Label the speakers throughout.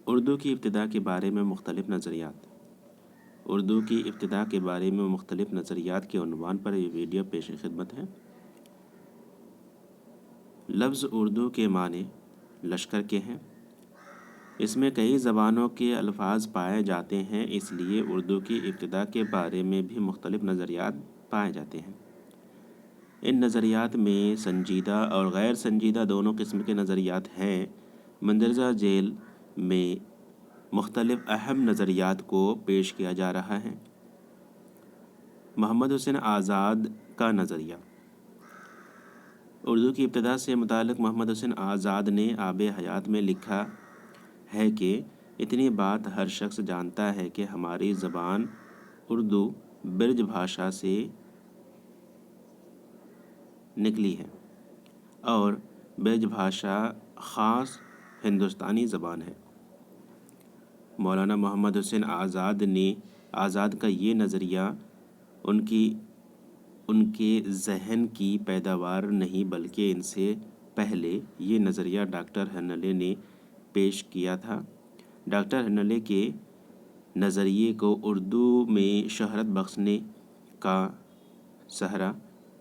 Speaker 1: اردو کی ابتدا کے بارے میں مختلف نظریات۔ اردو کی ابتدا کے بارے میں مختلف نظریات کے عنوان پر یہ ویڈیو پیش خدمت ہے۔ لفظ اردو کے معنی لشکر کے ہیں۔ اس میں کئی زبانوں کے الفاظ پائے جاتے ہیں، اس لیے اردو کی ابتدا کے بارے میں بھی مختلف نظریات پائے جاتے ہیں۔ ان نظریات میں سنجیدہ اور غیر سنجیدہ دونوں قسم کے نظریات ہیں۔ مندرجہ ذیل میں مختلف اہم نظریات کو پیش کیا جا رہا ہے۔ محمد حسین آزاد کا نظریہ۔ اردو کی ابتدا سے متعلق محمد حسین آزاد نے آب حیات میں لکھا ہے کہ اتنی بات ہر شخص جانتا ہے کہ ہماری زبان اردو برج بھاشا سے نکلی ہے اور برج بھاشا خاص ہندوستانی زبان ہے۔ مولانا محمد حسین آزاد کا یہ نظریہ ان کے ذہن کی پیداوار نہیں بلکہ ان سے پہلے یہ نظریہ ڈاکٹر ہرنلے نے پیش کیا تھا۔ ڈاکٹر ہرنلے کے نظریے کو اردو میں شہرت بخشنے کا سہرا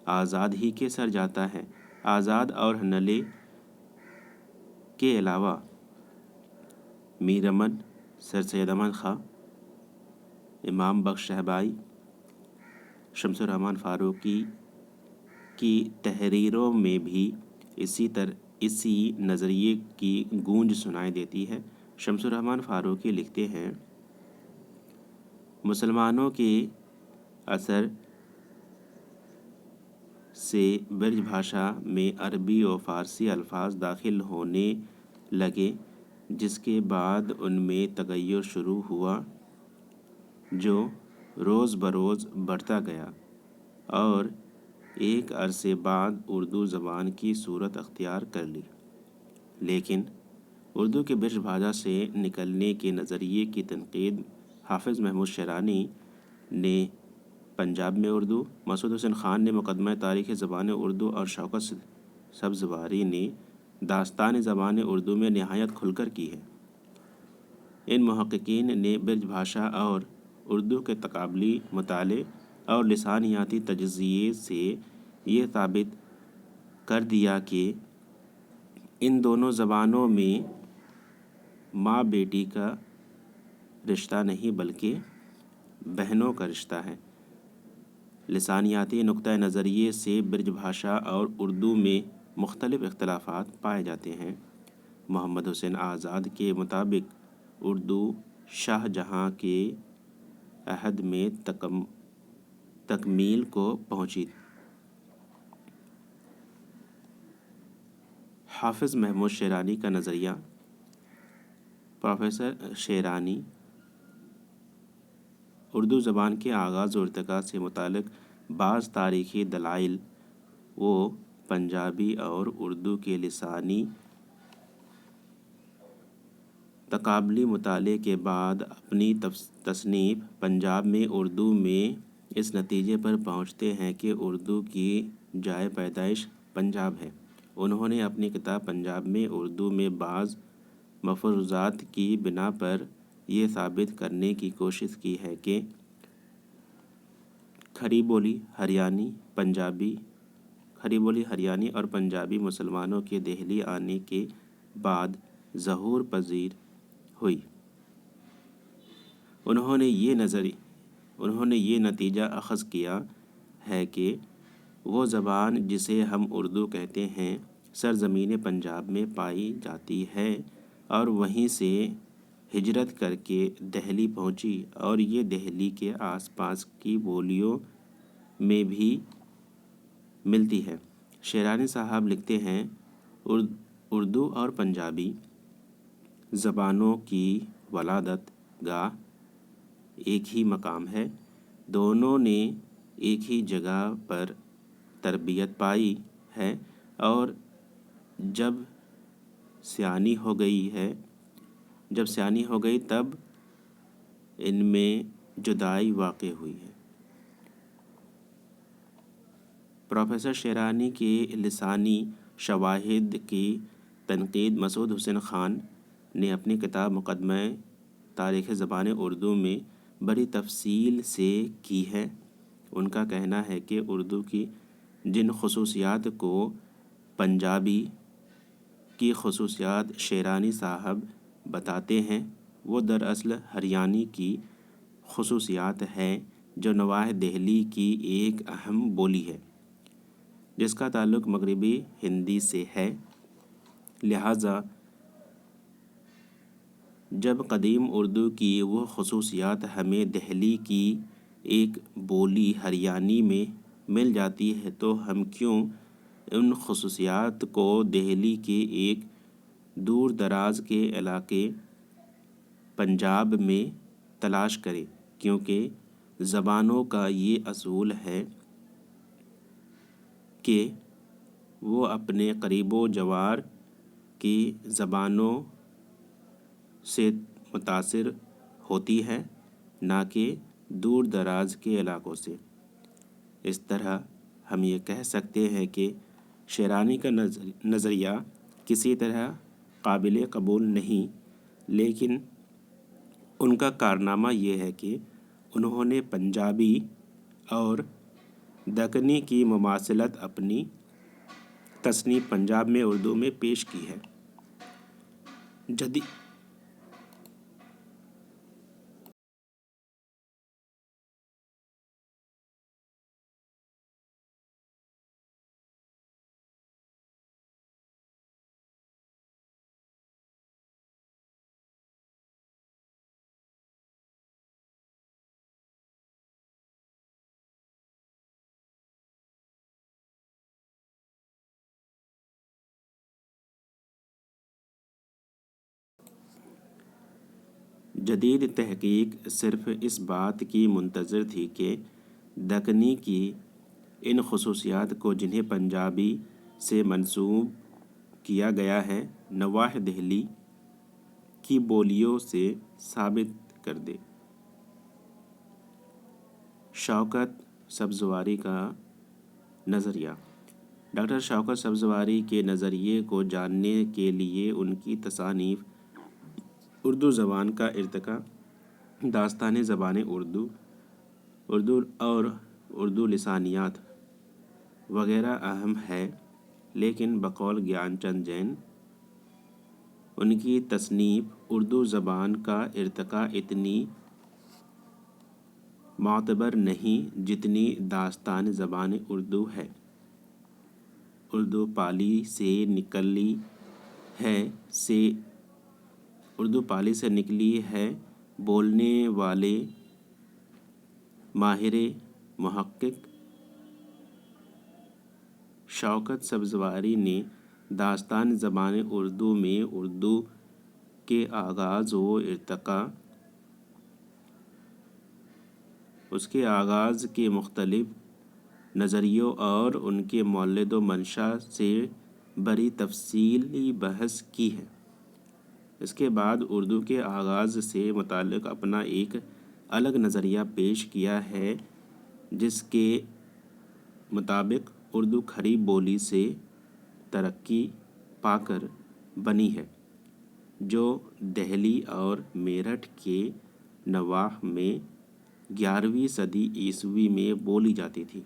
Speaker 1: آزاد ہی کے سر جاتا ہے۔ آزاد اور ہرنلے کے علاوہ میر امن، سر سید احمد خاں، امام بخش شہبائی، شمس الرحمن فاروقی کی تحریروں میں بھی اسی نظریے کی گونج سنائی دیتی ہے۔ شمس الرحمن فاروقی لکھتے ہیں، مسلمانوں کے اثر سے برج بھاشا میں عربی و فارسی الفاظ داخل ہونے لگے، جس کے بعد ان میں تغیر شروع ہوا جو روز بروز بڑھتا گیا اور ایک عرصے بعد اردو زبان کی صورت اختیار کر لی۔ لیکن اردو کے برج بھاشا سے نکلنے کے نظریے کی تنقید حافظ محمود شیرانی نے پنجاب میں اردو، مسعود حسین خان نے مقدمہ تاریخ زبان اردو اور شوکت سبزواری نے داستان زبان اردو میں نہایت کھل کر کی ہے۔ ان محققین نے برج بھاشا اور اردو کے تقابلی مطالعے اور لسانیاتی تجزیے سے یہ ثابت کر دیا کہ ان دونوں زبانوں میں ماں بیٹی کا رشتہ نہیں بلکہ بہنوں کا رشتہ ہے۔ لسانیاتی نقطہ نظریے سے برج بھاشا اور اردو میں مختلف اختلافات پائے جاتے ہیں۔ محمد حسین آزاد کے مطابق اردو شاہ جہاں کے عہد میں تکمیل کو پہنچی۔ حافظ محمود شیرانی کا نظریہ۔ پروفیسر شیرانی اردو زبان کے آغاز و ارتقاء سے متعلق بعض تاریخی دلائل و پنجابی اور اردو کے لسانی تقابلی مطالعے کے بعد اپنی تصنیف پنجاب میں اردو میں اس نتیجے پر پہنچتے ہیں کہ اردو کی جائے پیدائش پنجاب ہے۔ انہوں نے اپنی کتاب پنجاب میں اردو میں بعض مفروضات کی بنا پر یہ ثابت کرنے کی کوشش کی ہے کہ کھڑی بولی ہریانی اور پنجابی مسلمانوں کے دہلی آنے کے بعد ظہور پذیر ہوئی۔ انہوں نے یہ نتیجہ اخذ کیا ہے کہ وہ زبان جسے ہم اردو کہتے ہیں سرزمین پنجاب میں پائی جاتی ہے اور وہیں سے ہجرت کر کے دہلی پہنچی اور یہ دہلی کے آس پاس کی بولیوں میں بھی ملتی ہے۔ شیرانی صاحب لکھتے ہیں، اردو اور پنجابی زبانوں کی ولادت گاہ ایک ہی مقام ہے۔ دونوں نے ایک ہی جگہ پر تربیت پائی ہے اور جب سیانی ہو گئی تب ان میں جدائی واقع ہوئی ہے۔ پروفیسر شیرانی کے لسانی شواہد کی تنقید مسعود حسین خان نے اپنی کتاب مقدمہ تاریخ زبان اردو میں بڑی تفصیل سے کی ہے۔ ان کا کہنا ہے کہ اردو کی جن خصوصیات کو پنجابی کی خصوصیات شیرانی صاحب بتاتے ہیں وہ دراصل ہریانی کی خصوصیات ہیں، جو نواح دہلی کی ایک اہم بولی ہے جس کا تعلق مغربی ہندی سے ہے۔ لہٰذا جب قدیم اردو کی وہ خصوصیات ہمیں دہلی کی ایک بولی ہریانی میں مل جاتی ہے تو ہم کیوں ان خصوصیات کو دہلی کے ایک دور دراز کے علاقے پنجاب میں تلاش کریں، کیونکہ زبانوں کا یہ اصول ہے کہ وہ اپنے قریب و جوار کی زبانوں سے متاثر ہوتی ہے، نہ کہ دور دراز کے علاقوں سے۔ اس طرح ہم یہ کہہ سکتے ہیں کہ شیرانی کا نظریہ کسی طرح قابل قبول نہیں، لیکن ان کا کارنامہ یہ ہے کہ انہوں نے پنجابی اور دکنی کی مماثلت اپنی تصنیف پنجاب میں اردو میں پیش کی ہے۔ جدید تحقیق صرف اس بات کی منتظر تھی کہ دکنی کی ان خصوصیات کو جنہیں پنجابی سے منسوب کیا گیا ہے نواح دہلی کی بولیوں سے ثابت کر دے۔ شوکت سبزواری کا نظریہ۔ ڈاکٹر شوکت سبزواری کے نظریے کو جاننے کے لیے ان کی تصانیف اردو زبان کا ارتقاء، داستان زبان اردو اور اردو لسانیات وغیرہ اہم ہے، لیکن بقول گیان چند جین ان کی تصنیف اردو زبان کا ارتقاء اتنی معتبر نہیں جتنی داستان زبان اردو ہے۔ اردو پالی سے نکلی ہے، بولنے والے ماہر محقق شوکت سبزواری نے داستان زبان اردو میں اردو کے آغاز و ارتقاء، اس کے آغاز کے مختلف نظریوں اور ان کے مولد و منشا سے بڑی تفصیلی بحث کی ہے۔ اس کے بعد اردو کے آغاز سے متعلق اپنا ایک الگ نظریہ پیش کیا ہے، جس کے مطابق اردو کھڑی بولی سے ترقی پا کر بنی ہے، جو دہلی اور میرٹھ کے نواح میں 11ویں صدی عیسوی میں بولی جاتی تھی۔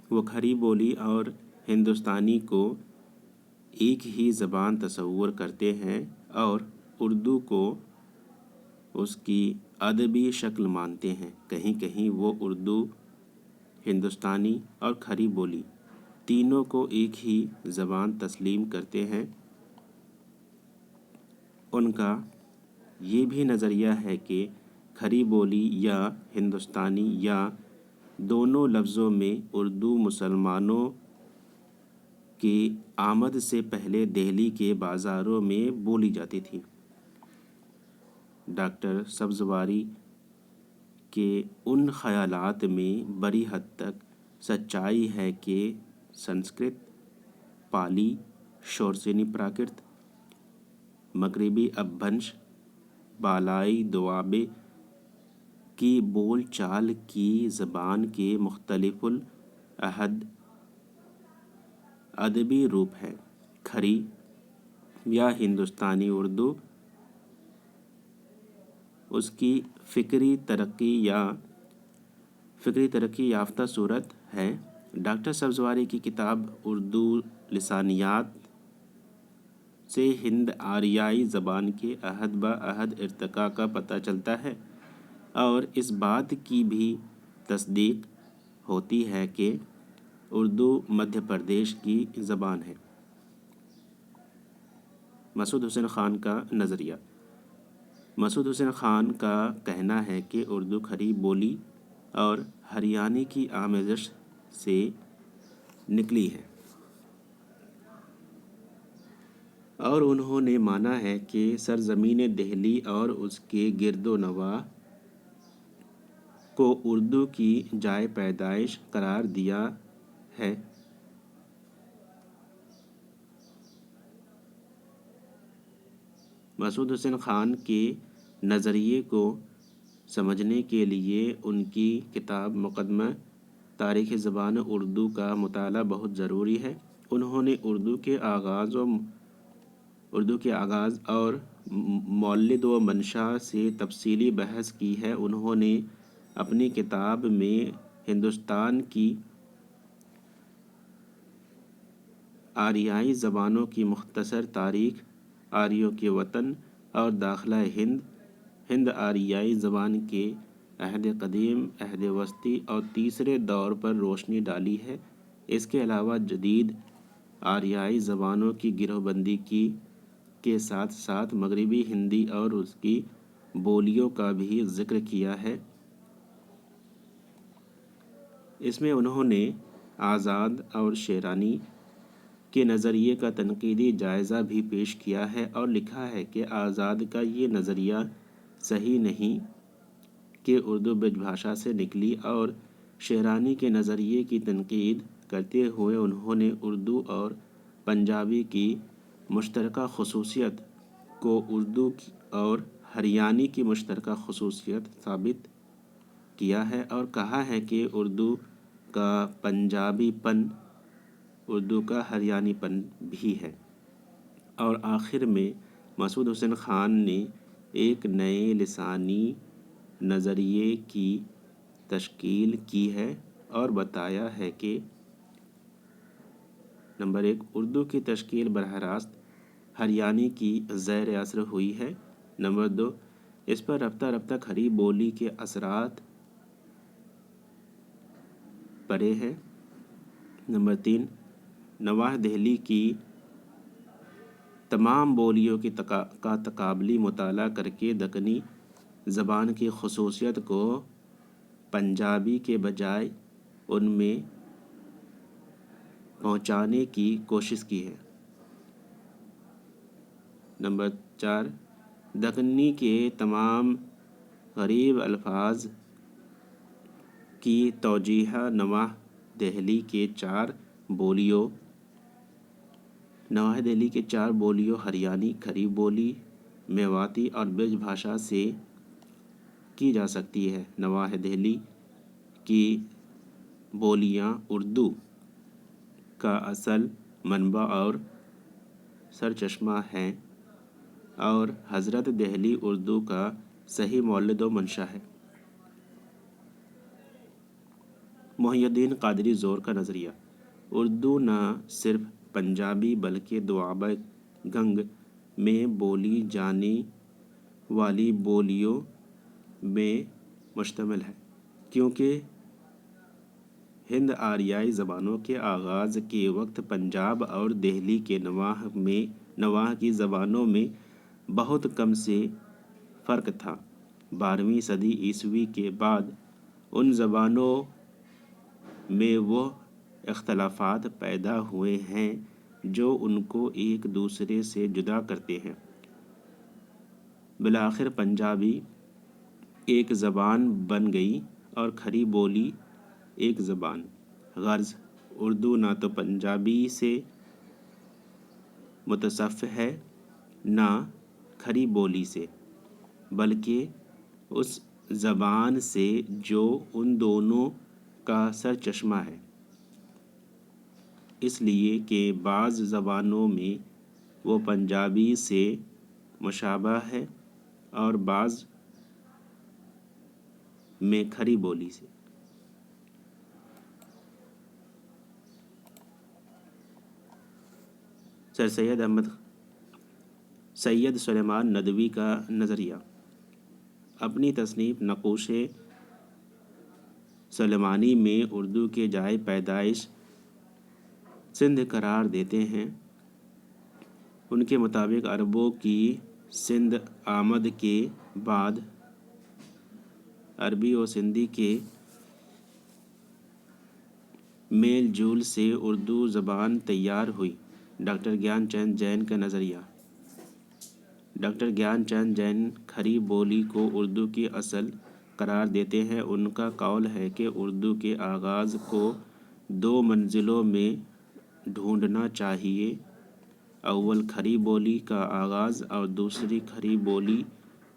Speaker 1: وہ کھڑی بولی اور ہندوستانی کو ایک ہی زبان تصور کرتے ہیں اور اردو کو اس کی ادبی شکل مانتے ہیں۔ کہیں کہیں وہ اردو، ہندوستانی اور کھڑی بولی تینوں کو ایک ہی زبان تسلیم کرتے ہیں۔ ان کا یہ بھی نظریہ ہے کہ کھڑی بولی یا ہندوستانی یا دونوں لفظوں میں اردو مسلمانوں کی آمد سے پہلے دہلی کے بازاروں میں بولی جاتی تھی۔ ڈاکٹر سبزواری کے ان خیالات میں بڑی حد تک سچائی ہے کہ سنسکرت، پالی، شورسینی پراکرت، مغربی اپبھرنش، بالائی دوابے کی بول چال کی زبان کے مختلف العہد ادبی روپ ہیں۔ کھڑی یا ہندوستانی اردو اس کی فکری ترقی یافتہ صورت ہے۔ ڈاکٹر سبزواری کی کتاب اردو لسانیات سے ہند آریائی زبان کے عہد بعہد ارتقاء کا پتہ چلتا ہے، اور اس بات کی بھی تصدیق ہوتی ہے کہ اردو مدھیہ پردیش کی زبان ہے۔ مسعود حسین خان کا نظریہ۔ مسعود حسین خان کا کہنا ہے کہ اردو کھڑی بولی اور ہریانوی کی آمیزش سے نکلی ہے، اور انہوں نے مانا ہے کہ سرزمین دہلی اور اس کے گرد و نواح کو اردو کی جائے پیدائش قرار دیا ہے۔ مسعود حسین خان کے نظریے کو سمجھنے کے لیے ان کی کتاب مقدمہ تاریخ زبان اردو کا مطالعہ بہت ضروری ہے۔ انہوں نے اردو کے آغاز اور مولد و منشا سے تفصیلی بحث کی ہے۔ انہوں نے اپنی کتاب میں ہندوستان کی آریائی زبانوں کی مختصر تاریخ، آریوں کے وطن اور داخلہ ہند آریائی زبان کے عہد قدیم، عہد وسطی اور تیسرے دور پر روشنی ڈالی ہے۔ اس کے علاوہ جدید آریائی زبانوں کی گروہ بندی کے ساتھ ساتھ مغربی ہندی اور اس کی بولیوں کا بھی ذکر کیا ہے۔ اس میں انہوں نے آزاد اور شیرانی کے نظریے کا تنقیدی جائزہ بھی پیش کیا ہے، اور لکھا ہے کہ آزاد کا یہ نظریہ صحیح نہیں کہ اردو برج بھاشا سے نکلی، اور شیرانی کے نظریے کی تنقید کرتے ہوئے انہوں نے اردو اور پنجابی کی مشترکہ خصوصیت کو اردو اور ہریانوی کی مشترکہ خصوصیت ثابت کیا ہے، اور کہا ہے کہ اردو کا پنجابی پن اردو کا ہریانوی پن بھی ہے۔ اور آخر میں مسعود حسین خان نے ایک نئے لسانی نظریے کی تشکیل کی ہے اور بتایا ہے کہ نمبر 1 اردو کی تشکیل براہ راست ہریانوی کی زیر اثر ہوئی ہے۔ نمبر 2 اس پر رفتہ رفتہ کھڑی بولی کے اثرات پڑے ہیں۔ نمبر 3 نواح دہلی کی تمام بولیوں کا تقابلی مطالعہ کر کے دکنی زبان کی خصوصیت کو پنجابی کے بجائے ان میں پہنچانے کی کوشش کی ہے۔ نمبر 4 دکنی کے تمام غریب الفاظ کی توجیہ نواح دہلی کے چار بولیوں ہریانوی، کھڑی بولی، میواتی اور برج بھاشا سے کی جا سکتی ہے۔ نواح دہلی کی بولیاں اردو کا اصل منبع اور سرچشمہ ہیں، اور حضرت دہلی اردو کا صحیح مولد و منشا ہے۔ محی الدین قادری زور کا نظریہ۔ اردو نہ صرف پنجابی بلکہ دوآبہ گنگ میں بولی جانے والی بولیوں میں مشتمل ہے، کیونکہ ہند آریائی زبانوں کے آغاز کے وقت پنجاب اور دہلی کے نواح کی زبانوں میں بہت کم سے فرق تھا۔ 12ویں صدی عیسوی کے بعد ان زبانوں میں وہ اختلافات پیدا ہوئے ہیں جو ان کو ایک دوسرے سے جدا کرتے ہیں۔ بالآخر پنجابی ایک زبان بن گئی اور کھڑی بولی ایک زبان۔ غرض اردو نہ تو پنجابی سے متصف ہے نہ کھڑی بولی سے، بلکہ اس زبان سے جو ان دونوں کا سرچشمہ ہے، اس لیے کہ بعض زبانوں میں وہ پنجابی سے مشابہ ہے اور بعض میں کھری بولی سے۔ سر سید سلیمان ندوی کا نظریہ۔ اپنی تصنیف نقوش سلیمانی میں اردو کے جائے پیدائش سندھ قرار دیتے ہیں۔ ان کے مطابق عربوں کی سندھ آمد کے بعد عربی اور سندھی کے میل جول سے اردو زبان تیار ہوئی۔ ڈاکٹر گیان چند جین کا نظریہ۔ ڈاکٹر گیان چند جین کھری بولی کو اردو کی اصل قرار دیتے ہیں۔ ان کا قول ہے کہ اردو کے آغاز کو دو منزلوں میں ڈھونڈنا چاہیے، اول کھری بولی کا آغاز اور دوسری کھری بولی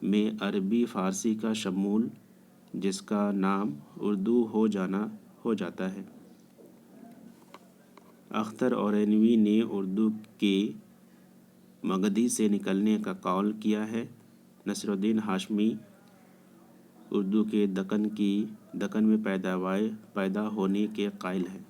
Speaker 1: میں عربی فارسی کا شمول، جس کا نام اردو ہو جاتا ہے۔ اختر اورینوی نے اردو کے مگدھی سے نکلنے کا قول کیا ہے۔ نصر الدین ہاشمی اردو کے دکن میں پیدا ہونے کے قائل ہیں۔